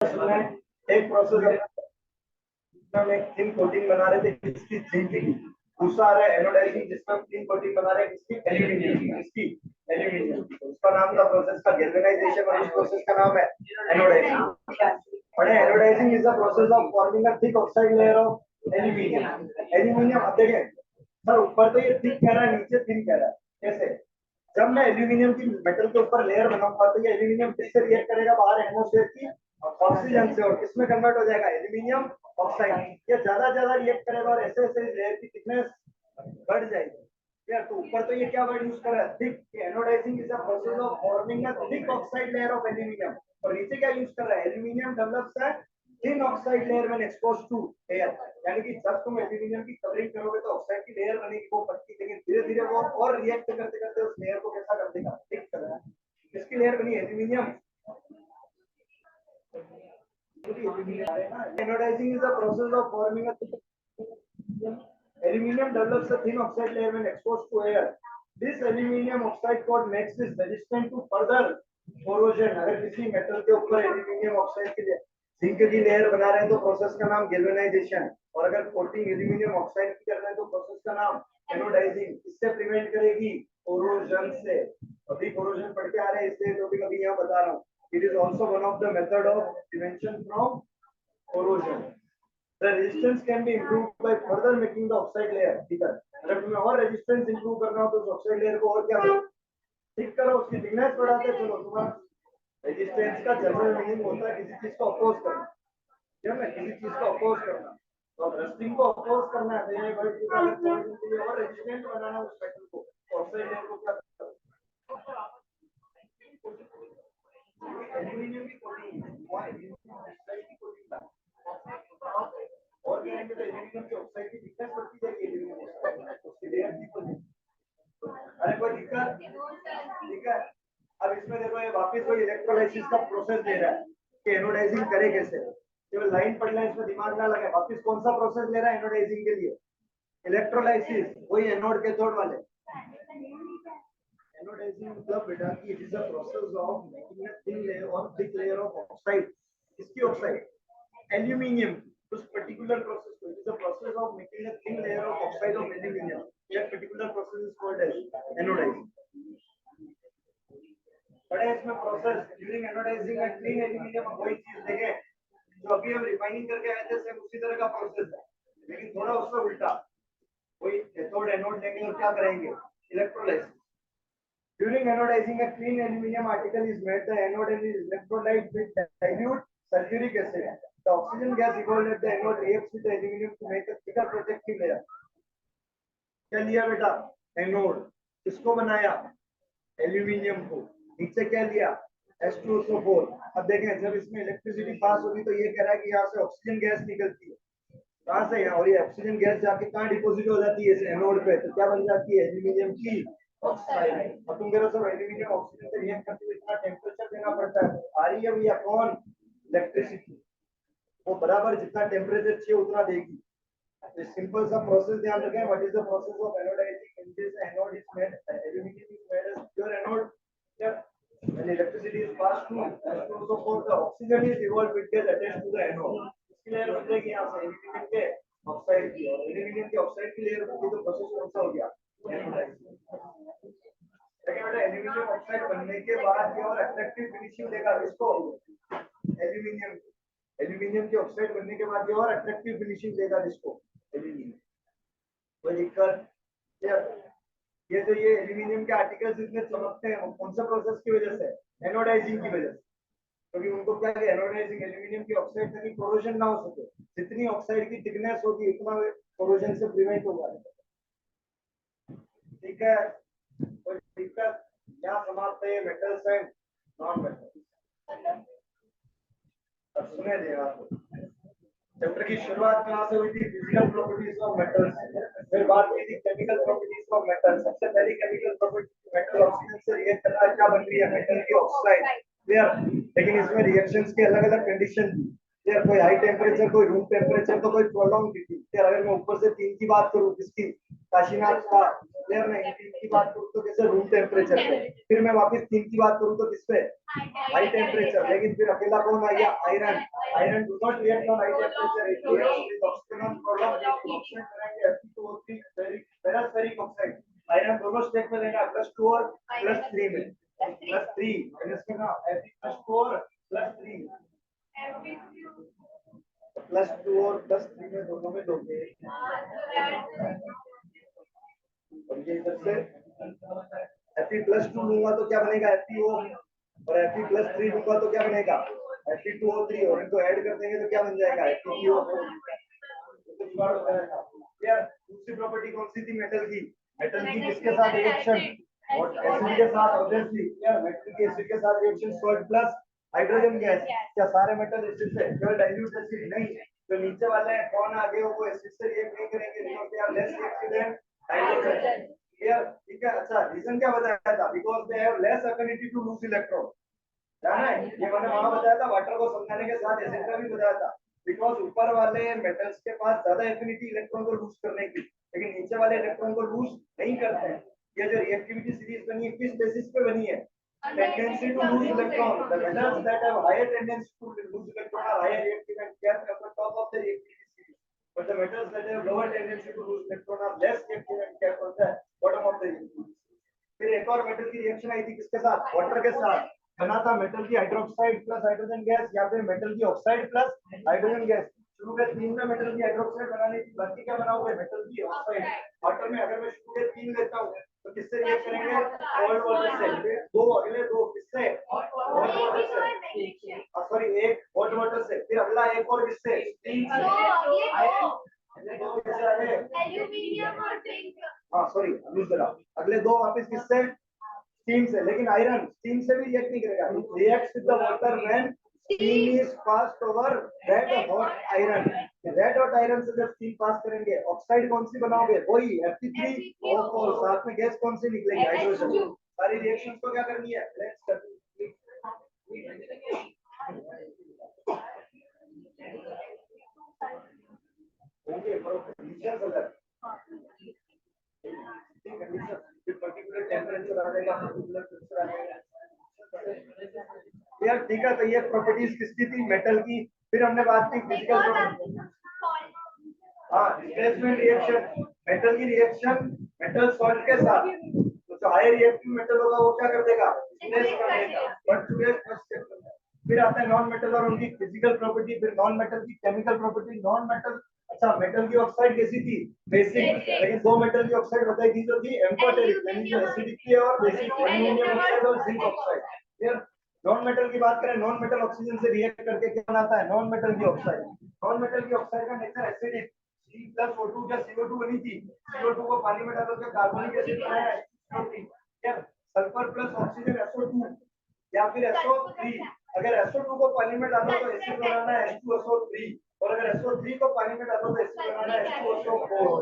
एक प्रोसेस हम एक थिन कोटिंग बना रहे थे इसकी जिंकिंग, दूसरा आ रहा है एनोडाइजिंग जिसमें हम थिन कोटिंग बना रहे हैं इसकी एल्यूमिनियम की, इसकी एल्यूमिनियम, उसका नाम था प्रोसेस का गैल्वेनाइजेशन और इस प्रोसेस का नाम है एनोडाइजिंग। और anodising is the process of forming a thick oxide layer of aluminium. Aluminium अब देखें सर, ऊपर तो ये थिक कह रहा है, नीचे थिन कह रहा है, कैसे? जब मैं एल्यूमिनियम की मेटल के ऊपर लेयर बनाऊंगा तो ये एल्यूमिनियम किससे रिएक्ट करेगा? बाहर एटमॉस्फेयर की ऑक्सीजन से, और किसमें कन्वर्ट हो जाएगा? Aluminium oxide. ये ज्यादा रिएक्ट करेगा और ऐसे ऐसे लेयर की थिकनेस बढ़ जाएगी यार। तो ऊपर तो ये क्या वर्ड यूज कर रहा है? Thick. Anodising is a process of forming a thick oxide layer of aluminium. और नीचे क्या यूज कर रहा है? Aluminium develops a thin oxide layer when exposed to air. यानी कि जब तुम एल्यूमिनियम की कवरिंग करोगे तो ऑक्साइड की लेयर बनेगी वो पतली, लेकिन धीरे धीरे वो और रिएक्ट करते करते उस लेयर को कैसा कर देगा? थिक कर देगा। किसकी लेयर बनी? Aluminium. Anodizing is the process of forming a aluminum develops a thin oxide layer when exposed to air. This aluminum oxide coat makes it resistant to further corrosion. अगर किसी मेटल के ऊपर aluminium oxide की zinc की layer बना रहे हैं तो प्रोसेस का नाम गैल्वेनाइजेशन, और अगर कोटिंग एल्यूमिनियम ऑक्साइड की कर रहे हैं तो प्रोसेस का नाम एनोडाइजिंग। इससे प्रिवेंट करेगी कोरोजन से। अभी कोरोजन पढ़ के आ रहे हैं इसलिए जो भी अभी यहाँ बता रहा हूँ। It is also one of the method of prevention from corrosion. The resistance can be improved by further making the oxide layer thicker. अगर तुम्हें और रेजिस्टेंस इंप्रूव करना हो तो उस ऑक्साइड लेयर को और क्या करो? थिक करो, उसकी थिकनेस बढ़ाते चलो। तुम्हारा रेजिस्टेंस का जनरल मीनिंग होता है किसी चीज को अपोज करना, क्या ना, किसी चीज को अपोज करना। तो अब रस्टिंग को अपोज करना है तो ये वर्ड यूज करने के लिए और रेजिस्टेंट बनाना उस मेटल को, ऑक्साइड लेयर को क्या करो? एल्यूमिनियम की कोटिंग ऑक्साइड की कोटिंग और कहेंगे तो एल्यूमिनियम की ऑक्साइड की थिकनेस बढ़ती जाएगी, एल्यूमिनियम ऑक्साइड उसकी लेयर ठीक हो जाएगी। अरे कोई दिक्कत? ठीक है। अब इसमें देखो ये वापस वही इलेक्ट्रोलाइसिस का प्रोसेस दे रहा है कि एनोडाइजिंग करे कैसे। केवल लाइन पढ़ना है, इसमें दिमाग ना लगे। वापस कौन सा प्रोसेस ले रहा है एनोडाइजिंग के लिए? इलेक्ट्रोलाइसिस, वही एनोड कैथोड वाले। एनोडाइजिंग मतलब बेटा कि it is a process of making a thin layer और थिक लेयर ऑफ ऑक्साइड। किसकी ऑक्साइड? एल्यूमिनियम। उस पर्टिकुलर प्रोसेस को it is a process of making a thin layer of oxide of aluminium. That particular process is called as anodising. बड़े इसमें process during anodising a clean aluminium. वही चीज देखें जो अभी हम रिफाइनिंग करके आए थे, सेम उसी तरह का प्रोसेस है, लेकिन थोड़ा उससे उल्टा। वही कैथोड एनोड लेंगे और क्या करेंगे? Electrolysis. During anodizing, a clean aluminium article is made. The anode is electrolyte with dilute sulfuric acid. The oxygen gas evolved at the anode reacts with the aluminium to make a thicker protective layer. क्या लिया बेटा? Anode. किसको बनाया? Aluminium को। नीचे क्या लिया? H2SO4। अब देखें जब इसमें इलेक्ट्रिसिटी पास होगी तो ये कह रहा है कि यहाँ से ऑक्सीजन गैस निकलती है। कहाँ से? यहाँ। और ये ऑक्सीजन गैस जाके कहाँ डिपोजिट हो जाती है? इस एनोड पे। तो क्या बन जाती है? एल्यूमिनियम की ऑक्साइड। और तुम कह रहे हो सर एल्यूमिनियम ऑक्सीजन से रिएक्ट करते हुए इतना टेम्परेचर देना पड़ता है। आ रही है भैया कौन? इलेक्ट्रिसिटी। वो बराबर जितना टेम्परेचर चाहिए उतना देगी। सिंपल सा प्रोसेस ध्यान रखें। What is the process of anodising? In this anode is made, aluminium is made as pure anode. When electricity is passed through, so the oxygen is evolved which gets attached to the anode. इसकी layer बन जाएगी यहाँ से aluminium के oxide की, और aluminium की oxide की लेयर बनती तो प्रोसेस कौन सा हो गया? एनोडाइजिंग। देखिए बेटा एल्यूमिनियम ऑक्साइड बनने के बाद ये और अट्रैक्टिव फिनिशिंग देगा किसको? एल्यूमिनियम। एल्यूमिनियम की ऑक्साइड बनने के बाद ये और अट्रैक्टिव फिनिशिंग देगा किसको? एल्यूमिनियम। कोई दिक्कत? ये तो ये एल्यूमिनियम के आर्टिकल्स इतने चमकते हैं, कौन सा प्रोसेस की वजह से? एनोडाइजिंग की वजह से। क्योंकि उनको क्या है? एनोडाइजिंग एल्यूमिनियम की ऑक्साइड ताकि कोरोजन ना हो सके। जितनी ऑक्साइड की थिकनेस होगी उतना कोरोजन से प्रिवेंट होगा। ठीक है। कोई दिक्कत? क्या समाप्त है? Metals and non metals. अब सुने दे आपको चैप्टर की शुरुआत कहाँ से हुई थी? Physical properties of metals. फिर बात हुई थी केमिकल प्रॉपर्टीज ऑफ मेटल्स। सबसे पहली केमिकल प्रॉपर्टी, मेटल ऑक्सीजन से रिएक्ट कर रहा है, क्या बन रही है? मेटल की ऑक्साइड। क्लियर? लेकिन इसमें रिएक्शंस के अलग अलग कंडीशन थी। क्लियर? कोई हाई टेम्परेचर, कोई रूम टेम्परेचर, तो कोई प्रोलॉन्ग थी। क्लियर? अगर मैं ऊपर से 3 की बात करूँ, किसकी? काशीनाथ का क्लियर नहीं, तीन की बात करूँ तो कैसे रूम टेम्परेचर पे, फिर मैं वापस तीन की बात करूँ तो किस पे हाई टेम्परेचर, लेकिन फिर अकेला कौन आ गया iron, iron do not react on high temperature, it reacts with oxygen product oxygen करेंगे Fe2O3 फेरस ऑक्साइड, आयरन दोनों स्टेप में लेना +2 और +3 में, +3 माइनस करना Fe+2 और +3 +2 और +3 में दोनों में दोगे, और ये इधर से Fe+2 लूंगा तो क्या बनेगा FeO, और Fe+3 लूंगा तो क्या बनेगा Fe2O3, और इनको ऐड कर देंगे तो क्या बन जाएगा FeO4। यार दूसरी प्रॉपर्टी कौन सी थी मेटल की, मेटल की किसके साथ रिएक्शन और एसिड के साथ, ऑब्वियसली यार मेटल की एसिड के साथ reaction salt plus hydrogen gas, क्या सारे मेटल एसिड से, केवल डाइल्यूट एसिड नहीं, जो नीचे वाले हैं कौन आगे वो एसिड से रिएक्ट नहीं करेंगे because they are less reactive than hydrogen, clear, ठीक है। अच्छा रीजन क्या बताया था, because they have less affinity to lose electron, जाना है ये मैंने वहां बताया था, वाटर को समझाने के साथ एसिड का भी बताया था, बिकॉज ऊपर वाले मेटल्स के पास ज्यादा एफिनिटी इलेक्ट्रॉन को लूज करने की, लेकिन नीचे वाले इलेक्ट्रॉन को लूज नहीं करते हैं। ये जो रिएक्टिविटी सीरीज बनी है किस बेसिस पे बनी है, tendency to lose electron, the metals that have higher tendency to lose electron are higher reactive and goes at the top of the reactivity series, but the metals that have lower tendency to lose electron are less reactive and goes at the bottom of the reactivity. फिर एक और metal की reaction I थी किसके साथ, water के साथ, बना था मेटल की हाइड्रोक्साइड प्लस हाइड्रोजन गैस या फिर मेटल की ऑक्साइड प्लस हाइड्रोजन गैस, शुरू के तीन में मेटल की हाइड्रोक्साइड बनाने की, बाकी क्या बनाओगे मेटल की ऑक्साइड, वाटर में अगर मैं शुरू के तीन लेता हूँ तो किससे रिएक्ट करेंगे कोल्ड वाटर से, फिर दो अगले दो किससे हॉट वाटर से, सॉरी एक हॉट वाटर से, फिर अगला एक और किससे स्टीम से, हाँ सॉरी दूसरा अगले दो वापस किससे स्टीम से, लेकिन आयरन स्टीम से भी रिएक्ट नहीं करेगा, reacts with the water when steam is passed over red hot iron, red hot iron से जब स्टीम पास करेंगे ऑक्साइड कौन सी बनाओगे वही Fe3O4, साथ में गैस कौन सी निकलेगी हाइड्रोजन, सारी रिएक्शंस को क्या करनी है लेट्स करनी होंगे कंडीशंस अगर पर्टिकुलर टेंपरेचर आ जाएगा, पर्टिकुलर प्रेशर आ जाएगा यार, ठीक है। तो ये प्रॉपर्टीज किसकी थी मेटल की, फिर हमने बात की फिजिकल प्रॉपर्टी, हाँ डिस्प्लेसमेंट रिएक्शन, मेटल की रिएक्शन मेटल सॉल्ट के साथ, तो जो हाई रिएक्टिव मेटल होगा वो क्या कर देगा डिस्प्लेस कर देगा, बट टुडे फर्स्ट स्टेप करना है। फिर आता है नॉन मेटल और उनकी फिजिकल प्रॉपर्टी, फिर नॉन मेटल की केमिकल प्रॉपर्टी, नॉन मेटल, अच्छा मेटल की ऑक्साइड कैसी थी बेसिक, लेकिन दो मेटल की ऑक्साइड बताई थी जो थी एम्फोटेरिक यानी जो एसिडिक थी और बेसिक, एल्युमिनियम ऑक्साइड और जिंक ऑक्साइड। फिर नॉन मेटल की बात करें, नॉन मेटल ऑक्सीजन से रिएक्ट करके क्या बनाता है नॉन मेटल की ऑक्साइड, नॉन मेटल की ऑक्साइड का नेचर एसिडिक, C+O2 या CO2 बनी थी, CO2 को पानी में डालो तो कार्बोनिक एसिड बनाया है, सल्फर प्लस ऑक्सीजन SO2 या फिर SO3, अगर SO2 को पानी में डालो तो एसिड बनाना है H2SO3, और अगर SO3 को पानी में डालो तो एसिड बनाना है H2SO4,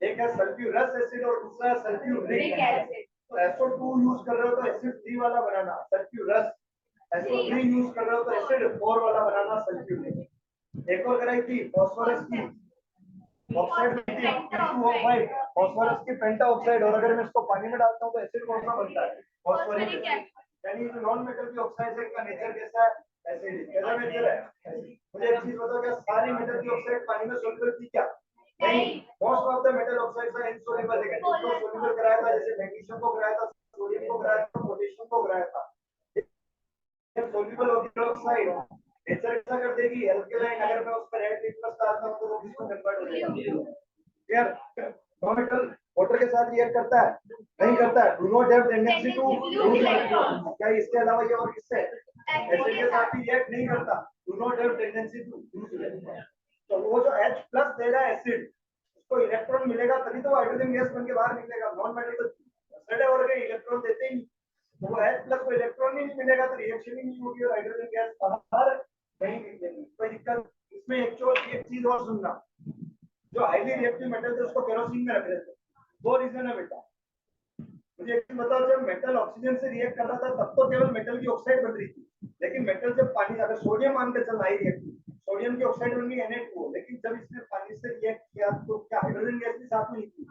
एक है सल्फ्यूरस एसिड और दूसरा है सल्फ्यूरिक एसिड, तो SO2 यूज कर रहे हो तो एसिड 3 वाला बनाना सल्फ्यूरस, SO3 यूज कर रहे हो तो एसिड 4 वाला बनाना सल्फ्यूरिक। एक और कराई थी फास्फोरस की ऑक्साइड बनती है P2O5, फास्फोरस की पेंटा ऑक्साइड, और अगर मैं इसको पानी में डालता हूं तो एसिड कौन सा बनता है फास्फोरिक एसिड, यानी जो नॉन मेटल की ऑक्साइड है का नेचर कैसा है एसिडिक, कैसा नेचर है। मुझे एक चीज बताओ, क्या सारी मेटल की ऑक्साइड पानी में सोल्यूबल थी क्या, नहीं, most of the metal oxides are insoluble, लेकिन उसको सोल्यूबल कराया था, जैसे मैग्नीशियम को कराया था, सोडियम को कराया था, पोटेशियम को कराया था, सोल्यूबल ऑक्साइड नेचर कैसा कर देगी एल्केलाइन, अगर मैं उस पर ऐड लिटमस डालता हूं तो वो किसको कन्वर्ट हो जाएगा, यार नॉन मेटल वाटर के साथ रिएक्ट करता है नहीं करता है, do not have tendency to lose electron, क्या इसके अलावा ये और किससे एसिड के साथ भी रिएक्ट नहीं करता, do not have tendency to lose electron, तो वो जो H प्लस दे रहा है एसिड उसको इलेक्ट्रॉन मिलेगा तभी तो हाइड्रोजन गैस बन के बाहर निकलेगा, नॉन मेटल तो सड़े और के इलेक्ट्रॉन देते ही, तो वो H प्लस को इलेक्ट्रॉन ही नहीं मिलेगा तो रिएक्शन ही नहीं होगी और हाइड्रोजन गैस बाहर नहीं निकलेगी, कोई दिक्कत इसमें। एक चीज और सुनना, जो हाईली रिएक्टिव मेटल थे उसको केरोसिन में रख देते, दो रीजन है बेटा, मुझे एक चीज बताओ, जब मेटल ऑक्सीजन से रिएक्ट कर रहा था तब तो केवल मेटल की ऑक्साइड बन रही थी, लेकिन मेटल जब पानी, अगर सोडियम मान के चलना हाई रिएक्टिव, सोडियम की ऑक्साइड बन गई Na2, लेकिन जब इसने पानी से रिएक्ट किया तो क्या हाइड्रोजन गैस भी साथ में निकली,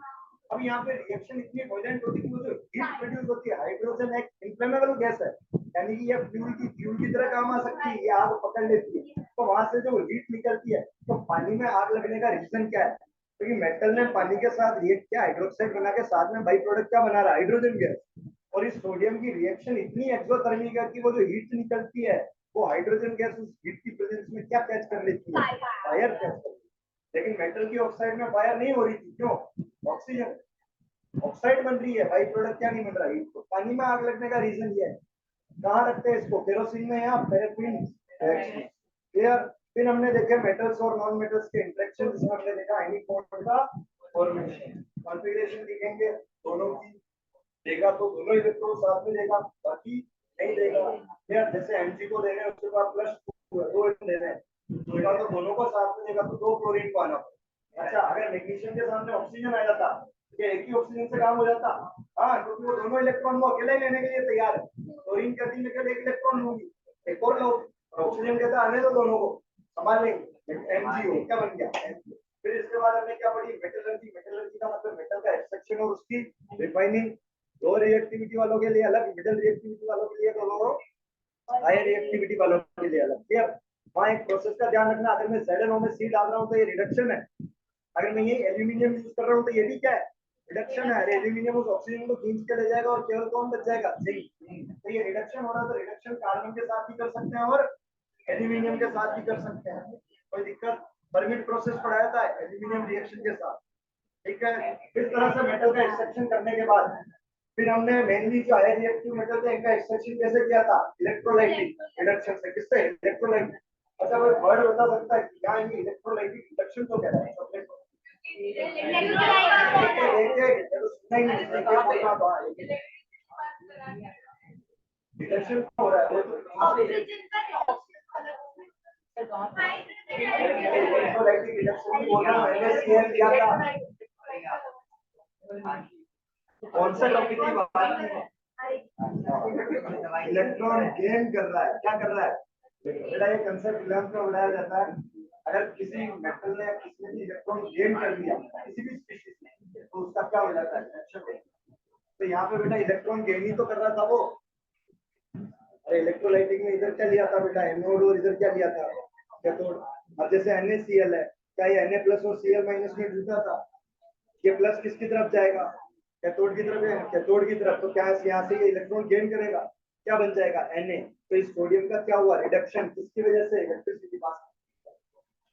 अब यहाँ पे रिएक्शन इतनी वायलेंट होती है कि वो जो हीट प्रोड्यूस होती है, हाइड्रोजन एक इन्फ्लेमेबल गैस है, यानी कि ये फ्यूल की तरह काम आ सकती है, ये आग पकड़ लेती है, तो वहां से जो हीट निकलती है, तो पानी में आग लगने का रीजन क्या है? क्योंकि मेटल ने पानी के साथ रिएक्ट किया, हाइड्रोक्साइड बना के साथ में बाई प्रोडक्ट क्या बना रहा है? Hydrogen gas. और इस सोडियम की रिएक्शन इतनी एक्सोथर्मिक है कि वो जो हीट निकलती है, वो हाइड्रोजन गैस उस हीट की प्रेजेंस में क्या कैच कर लेती है? फायर कैच कर लेती है। लेकिन मेटल की ऑक्साइड में फायर नहीं हो रही थी, क्यों? ऑक्सीजन ऑक्साइड बन रही है, बाई प्रोडक्ट क्या नहीं बन रहा है? तो पानी में आग लगने का रीजन ये है। कहाँ रखते हैं इसको? केरोसिन में या पैराफिन? फिर हमने देखे मेटल्स और नॉन मेटल्स के इंटरेक्शन, जिसमें हमने देखा एनी बॉन्ड का फॉर्मेशन, कॉन्फ़िगरेशन दिखेंगे दोनों की, देगा तो दोनों इलेक्ट्रॉन साथ में देगा, बाकी नहीं देगा। या जैसे Mg को दे रहे हैं, उसके बाद प्लस 2 दे रहे हैं, देगा तो दोनों को साथ में देगा, तो 2 क्लोरीन को आना पड़ेगा। अच्छा, अगर मैग्नीशियम के सामने ऑक्सीजन आ जाता, क्या एक ही ऑक्सीजन से काम हो जाता? हाँ, क्योंकि वो दोनों इलेक्ट्रॉन को अकेले लेने के लिए तैयार है। क्लोरीन कहती है केवल एक इलेक्ट्रॉन लूंगी, एक और लो, ऑक्सीजन कहता आने दो, दोनों को संभाल लेंगे। MgO क्या बन गया? फिर इसके बाद हमने क्या पढ़ी? मेटलर्जी। मेटलर्जी का मतलब मेटल का एक्सट्रैक्शन और उसकी रिफाइनिंग। लो रिएक्टिविटी वालों के लिए अलग, मिडिल रिएक्टिविटी वालों के लिए, तो हाई रिएक्टिविटी वालों के लिए अलग। क्लियर? वहाँ एक प्रोसेस का ध्यान रखना, अगर मैं ZnO में C डाल रहा हूँ तो ये रिडक्शन है, अगर मैं ये एल्यूमिनियम यूज कर रहा हूँ तो ये भी क्या है? रिडक्शन है। एल्यूमिनियम उस ऑक्सीजन को खींच के ले जाएगा और केवल कौन बच जाएगा? जिंक। तो ये रिडक्शन हो रहा है, तो रिडक्शन कार्बन के साथ भी कर सकते हैं और एल्यूमिनियम के साथ भी कर सकते हैं, कोई दिक्कत? परमिट प्रोसेस पढ़ाया था एल्यूमिनियम रिएक्शन के साथ, ठीक है। इस तरह से मेटल का एक्सट्रैक्शन करने के बाद फिर हमने मेनली जो है रिएक्टिव मेटल थे, इनका एक्सट्रैक्शन कैसे किया था? इलेक्ट्रोलाइटिक रिडक्शन से। किससे? इलेक्ट्रोलाइटिक। अच्छा, कोई वर्ड बता सकता है कि क्या ये इलेक्ट्रोलाइटिक रिडक्शन तो क्या है? रिडक्शन हो रहा है इलेक्ट्रोलाइटिक रिडक्शन बोल रहा हूँ, NaCl लिया था। कौन सा टॉपिक की बात है? इलेक्ट्रॉन गेन कर रहा है, क्या कर रहा है बेटा? ये कंसेप्ट 11th में उड़ाया जाता है। अगर किसी मेटल ने किसी भी इलेक्ट्रॉन गेन कर लिया किसी भी स्पीशीज में, तो उसका क्या हो जाता है? रिडक्शन। तो यहाँ पे बेटा इलेक्ट्रॉन गेन ही तो कर रहा था वो। अरे इलेक्ट्रोलाइटिक में इधर क्या लिया था बेटा? एनोड, और इधर क्या लिया था? कैथोड। अब जैसे NaCl है, क्या ये Na प्लस और Cl माइनस में जुड़ता था? ये प्लस किसकी तरफ जाएगा? कैथोड की तरफ है, कैथोड की तरफ। तो क्या यहाँ से ये इलेक्ट्रॉन गेन करेगा, क्या बन जाएगा? Na। तो इस सोडियम का क्या हुआ? रिडक्शन। किसकी वजह से? Electricity pass.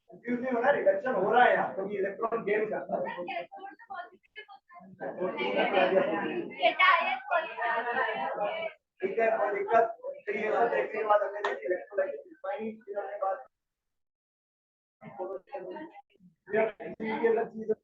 कंफ्यूज नहीं होना, रिडक्शन हो रहा है यहाँ, क्योंकि इलेक्ट्रॉन गेन करता है। ठीक है, कोई दिक्कत? फिर ये सब देखने के बाद हमने देखी इलेक्ट्रोलाइटिक रिफाइनिंग, फिर हमने बात ये अलग चीज है।